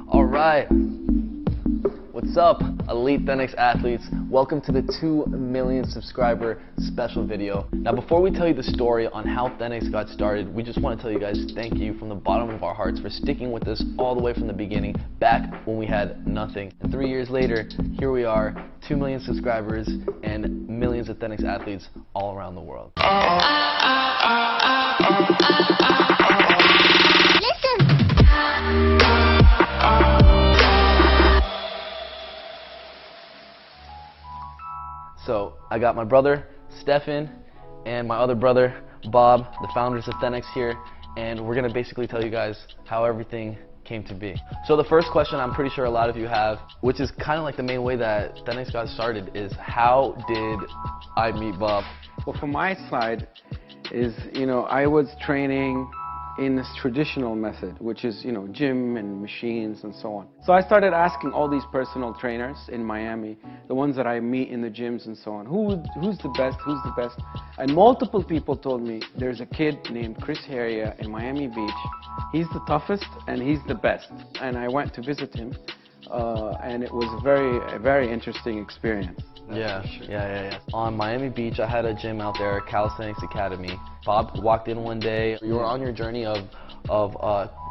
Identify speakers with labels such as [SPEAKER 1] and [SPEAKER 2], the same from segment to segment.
[SPEAKER 1] All right. What's up, Elite Thenx athletes? Welcome to the 2 million subscriber special video. Now, before we tell you the story on how Thenx got started, we just want to tell you guys thank you from the bottom of our hearts for sticking with us all the way from the beginning, back when we had nothing. And 3 years later, here we are, 2 million subscribers and millions of Thenx athletes all around the world. So I got my brother, Stefan, and my other brother, Bob, the founders of Thenx here, and we're gonna basically tell you guys how everything came to be. So the first question I'm pretty sure a lot of you have, which is kind of like the main way that Thenx got started, is how did I meet Bob?
[SPEAKER 2] Well, from my side is, I was training in this traditional method, which is, gym and machines and so on. So I started asking all these personal trainers in Miami, the ones that I meet in the gyms and so on, who's the best, who's the best? And multiple people told me, there's a kid named Chris Heria in Miami Beach. He's the toughest and he's the best. And I went to visit him, and it was a very interesting experience.
[SPEAKER 1] Yeah. On Miami Beach, I had a gym out there, Thenx Academy. Bob walked in one day. You were on your journey of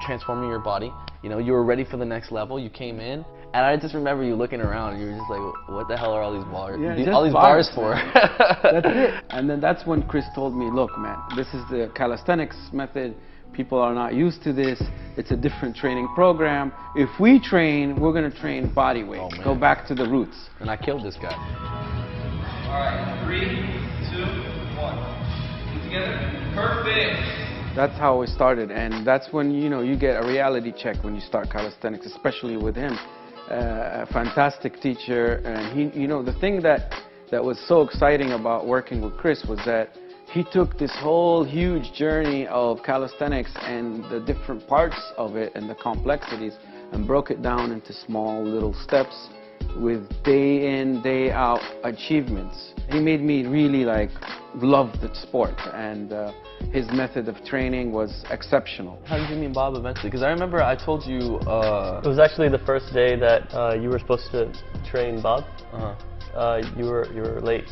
[SPEAKER 1] transforming your body. You were ready for the next level. You came in, and I just remember you looking around. You were just like, "What the hell are all these bars? All these bars for?"
[SPEAKER 2] That's it. And then that's when Chris told me, "Look, man, this is the calisthenics method. People are not used to this. It's a different training program. If we train, we're going to train body weight. Go back to the roots."
[SPEAKER 1] And I killed this guy.
[SPEAKER 3] All right, 3, 2, 1. Get together. Perfect.
[SPEAKER 2] That's how we started, and that's when you get a reality check when you start calisthenics, especially with him. A fantastic teacher, and he, the thing that was so exciting about working with Chris was that he took this whole huge journey of calisthenics and the different parts of it and the complexities and broke it down into small little steps with day in, day out achievements. He made me really love the sport, and his method of training was exceptional.
[SPEAKER 1] How did you meet Bob eventually? Because I remember I told you...
[SPEAKER 4] It was actually the first day that you were supposed to train Bob. You were late.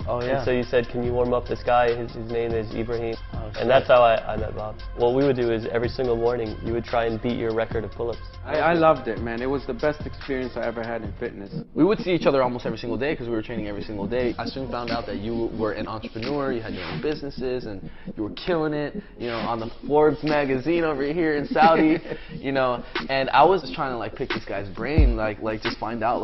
[SPEAKER 1] Oh yeah.
[SPEAKER 4] And so you said, "Can you warm up this guy? His name is Ibrahim."
[SPEAKER 1] Oh,
[SPEAKER 4] and that's how I met Bob. What we would do is every single morning you would try and beat your record of pull-ups.
[SPEAKER 2] I loved it, man. It was the best experience I ever had in fitness.
[SPEAKER 1] We would see each other almost every single day because we were training every single day. I soon found out that you were an entrepreneur, you had your own businesses, and you were killing it, on the Forbes magazine over here in Saudi, and I was just trying to pick this guy's brain, just find out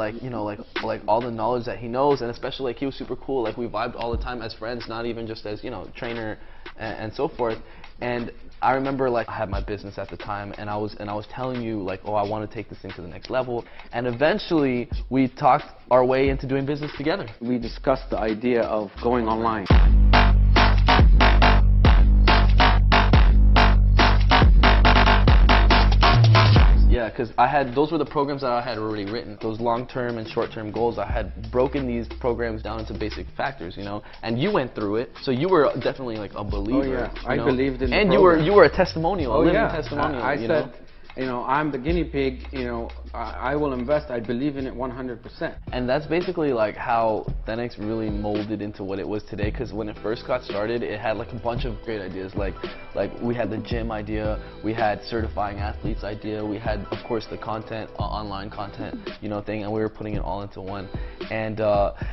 [SPEAKER 1] all the knowledge that he knows, and especially he was super cool. We vibed all the time as friends, not even just as trainer and so forth. And I remember I had my business at the time, and I was telling you oh, I want to take this thing to the next level. And eventually we talked our way into doing business together.
[SPEAKER 2] We discussed the idea of going online.
[SPEAKER 1] Yeah, because those were the programs that I had already written. Those long-term and short-term goals, I had broken these programs down into basic factors, and you went through it, so you were definitely a believer.
[SPEAKER 2] Oh yeah, I believed in the
[SPEAKER 1] and
[SPEAKER 2] program.
[SPEAKER 1] you were a testimonial, a living
[SPEAKER 2] yeah.
[SPEAKER 1] testimonial.
[SPEAKER 2] I said, I'm the guinea pig, I will invest, I believe in it 100%.
[SPEAKER 1] And that's basically how Thenx really molded into what it was today, because when it first got started, it had a bunch of great ideas, like we had the gym idea, we had certifying athletes idea, we had, of course, the content, online content, thing, and we were putting it all into one. And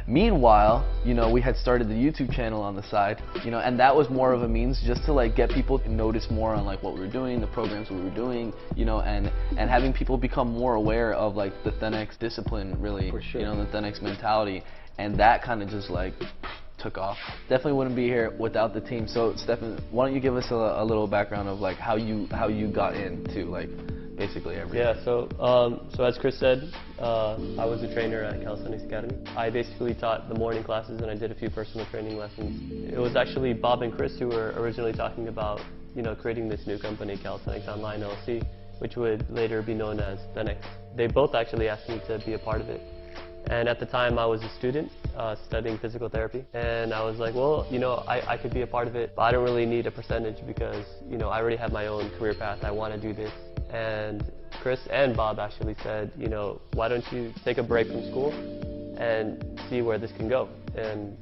[SPEAKER 1] meanwhile, we had started the YouTube channel on the side, and that was more of a means just to get people to notice more on what we were doing, the programs we were doing, and having people become more aware of the Thenx discipline, really.
[SPEAKER 2] For sure.
[SPEAKER 1] The Thenx mentality, and that kind of just took off. Definitely wouldn't be here without the team. So Stefan, why don't you give us a little background of how you got into basically everything?
[SPEAKER 4] Yeah. So as Chris said, I was a trainer at Thenx Academy. I basically taught the morning classes, and I did a few personal training lessons. It was actually Bob and Chris who were originally talking about creating this new company, Thenx Online LLC, which would later be known as Thenx. They both actually asked me to be a part of it. And at the time I was a student studying physical therapy, and I was like, well, I could be a part of it, but I don't really need a percentage because, I already have my own career path. I want to do this. And Chris and Bob actually said, you know, why don't you take a break from school and see where this can go? And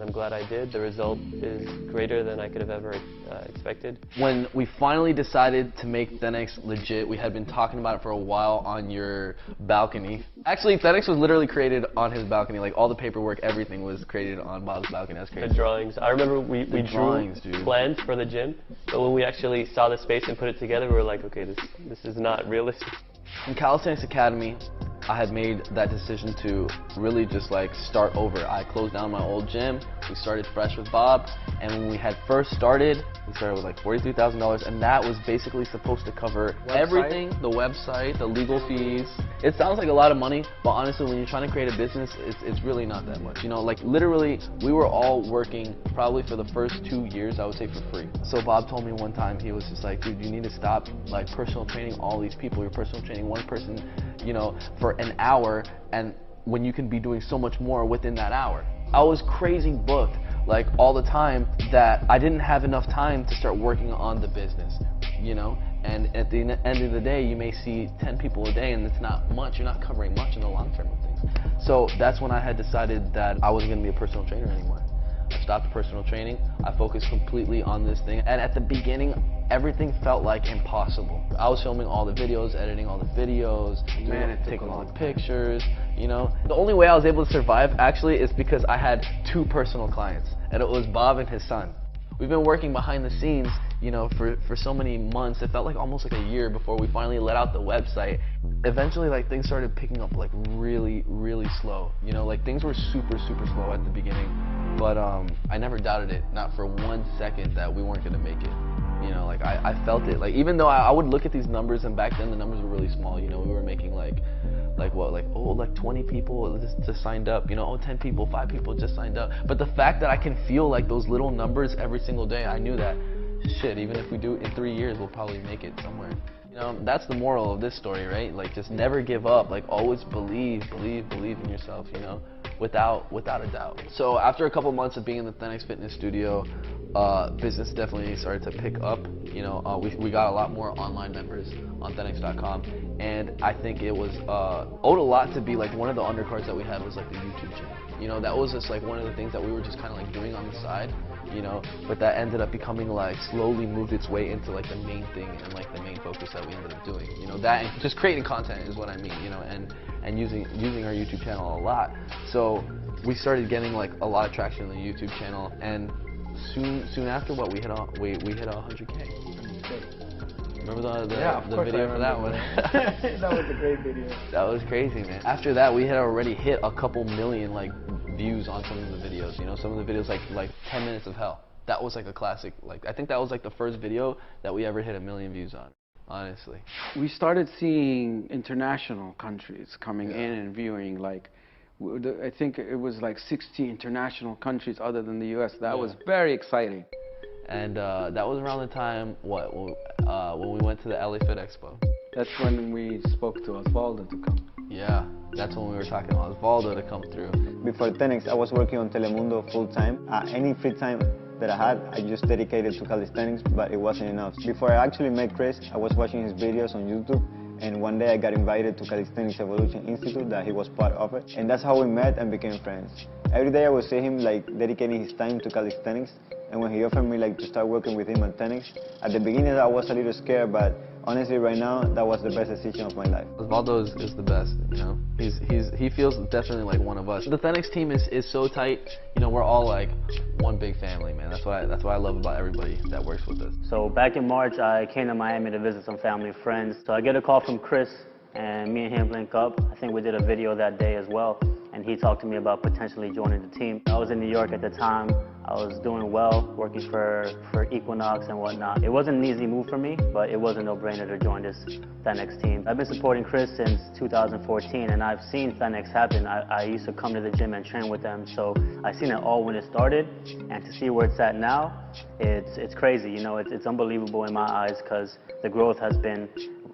[SPEAKER 4] I'm glad I did. The result is greater than I could have ever expected.
[SPEAKER 1] When we finally decided to make Thenx legit, we had been talking about it for a while on your balcony. Actually, Thenx was literally created on his balcony. Like, all the paperwork, everything was created on Bob's balcony. That's crazy.
[SPEAKER 4] The drawings. I remember we
[SPEAKER 1] drawings,
[SPEAKER 4] drew
[SPEAKER 1] dude.
[SPEAKER 4] plans for the gym, but when we actually saw the space and put it together, we were like, okay, this is not realistic.
[SPEAKER 1] In Calisthenics Academy, I had made that decision to really just like start over. I closed down my old gym. We started fresh with Bob, and when we had first started, we started with like $43,000, and that was basically supposed to cover everything: the website, the legal fees. It sounds like a lot of money, but honestly, when you're trying to create a business, it's really not that much. You know, like literally, we were all working probably for the first 2 years, I would say, for free. So Bob told me one time, he was just like, dude, you need to stop like personal training all these people. You're personal training one person, you know, for an hour, and when you can be doing so much more within that hour. I was crazy booked like all the time that I didn't have enough time to start working on the business, you know. And at the end of the day, you may see 10 people a day, and it's not much. You're not covering much in the long term of things. So that's when I had decided that I wasn't going to be a personal trainer anymore. I stopped personal training. I focused completely on this thing. And at the beginning, everything felt like impossible. I was filming all the videos, editing all the videos, taking all the pictures, you know. The only way I was able to survive actually is because I had 2 personal clients, and it was Bob and his son. We've been working behind the scenes, you know, for so many months. It felt like almost like a year before we finally let out the website. Eventually, like, things started picking up like really, really slow. You know, like things were super, super slow at the beginning. But I never doubted it, not for 1 second, that we weren't gonna make it. You know, like I felt it. Like, even though I would look at these numbers, and back then the numbers were really small. You know, we were making like 20 people just signed up. You know, 10 people, 5 people just signed up. But the fact that I can feel like those little numbers every single day, I knew that, shit, even if we do it in 3 years, we'll probably make it somewhere. You know, that's the moral of this story, right? Like, just never give up. Like, always believe in yourself, you know, without a doubt. So after a couple months of being in the Thenx Fitness Studio, business definitely started to pick up. You know, we got a lot more online members on Thenx.com, and I think it was owed a lot to be like one of the undercards that we had was like the YouTube channel. You know, that was just like one of the things that we were just kind of like doing on the side, you know, but that ended up becoming like slowly moved its way into like the main thing and like the main focus that we ended up doing. You know, that and just creating content is what I mean, you know, and using our YouTube channel a lot. So we started getting like a lot of traction on the YouTube channel, and soon after, what, we hit 100K. Remember the video for that one?
[SPEAKER 2] That was a great video.
[SPEAKER 1] That was crazy, man. After that, we had already hit a couple million like views on some of the videos. You know, some of the videos like 10 minutes of hell. That was like a classic. Like, I think that was like the first video that we ever hit 1 million views on. Honestly.
[SPEAKER 2] We started seeing international countries coming in and viewing. Like, I think it was like 60 international countries other than the U.S. That was very exciting.
[SPEAKER 1] And that was around the time, when we went to the LA Fit Expo.
[SPEAKER 2] That's when we spoke to Osvaldo to come.
[SPEAKER 1] Yeah, that's when we were talking to Osvaldo to come through.
[SPEAKER 5] Before Thenx, I was working on Telemundo full-time. Any free time that I had, I just dedicated to calisthenics, but it wasn't enough. Before I actually met Chris, I was watching his videos on YouTube, and one day I got invited to Calisthenics Evolution Institute that he was part of it, and that's how we met and became friends. Every day I would see him like dedicating his time to calisthenics, and when he offered me like to start working with him at Thenx, at the beginning I was a little scared, but honestly right now that was the best decision of my life.
[SPEAKER 1] Osvaldo is the best, you know. He feels definitely like one of us. The Thenx team is so tight. You know, we're all like one big family, man. That's what I love about everybody that works with us.
[SPEAKER 6] So back in March, I came to Miami to visit some family and friends. So I get a call from Chris, and me and him link up. I think we did a video that day as well, and he talked to me about potentially joining the team. I was in New York at the time. I was doing well, working for Equinox and whatnot. It wasn't an easy move for me, but it was a no-brainer to join this Thenx team. I've been supporting Chris since 2014, and I've seen Thenx happen. I used to come to the gym and train with them, so I've seen it all when it started, and to see where it's at now, it's crazy. You know, it's unbelievable in my eyes, because the growth has been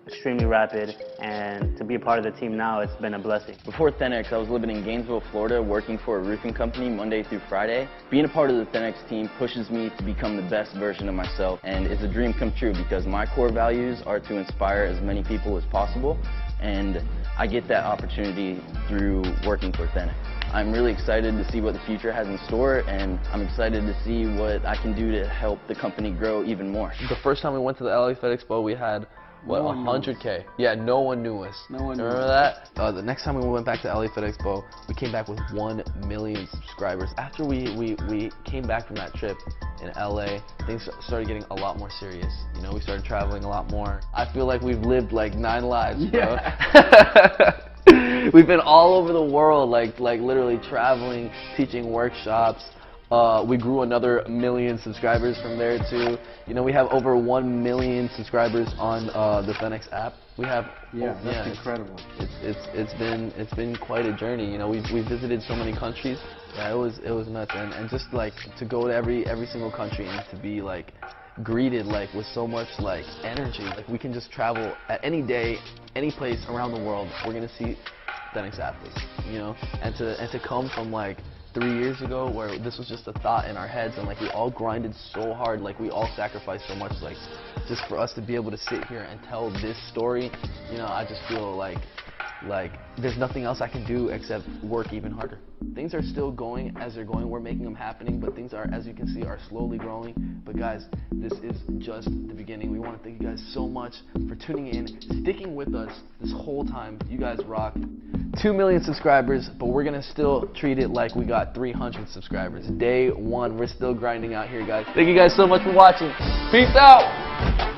[SPEAKER 6] extremely rapid, and to be a part of the team now, it's been a blessing.
[SPEAKER 7] Before Thenx, I was living in Gainesville, Florida, working for a roofing company Monday through Friday. Being a part of the Thenx team pushes me to become the best version of myself, and it's a dream come true because my core values are to inspire as many people as possible, and I get that opportunity through working for Thenx. I'm really excited to see what the future has in store, and I'm excited to see what I can do to help the company grow even more.
[SPEAKER 1] The first time we went to the LA Fit Expo, we had, what, 100K? Yeah, no one knew us.
[SPEAKER 2] No one knew
[SPEAKER 1] Remember that? The next time we went back to LA Fit Expo, we came back with 1 million subscribers. After we came back from that trip in LA, things started getting a lot more serious. You know, we started traveling a lot more. I feel like we've lived like 9 lives, bro. Yeah. We've been all over the world, like literally traveling, teaching workshops. We grew another 1 million subscribers from there too. You know, we have over 1 million subscribers on the Thenx app. We have,
[SPEAKER 2] that's incredible.
[SPEAKER 1] It's been quite a journey. You know, we've visited so many countries. Yeah, it was nuts, and just like to go to every single country and to be like greeted like with so much like energy. Like we can just travel at any day, any place around the world. We're gonna see Thenx athletes, you know, and to come from like 3 years ago where this was just a thought in our heads, and like we all grinded so hard, like we all sacrificed so much, like just for us to be able to sit here and tell this story, you know, I just feel like there's nothing else I can do except work even harder. Things are still going as they're going. We're making them happening, but things are, as you can see, are slowly growing. But guys, this is just the beginning. We want to thank you guys so much for tuning in, sticking with us this whole time. You guys rock. 2 million subscribers, but we're gonna still treat it like we got 300 subscribers. Day 1, we're still grinding out here, guys. Thank you guys so much for watching. Peace out.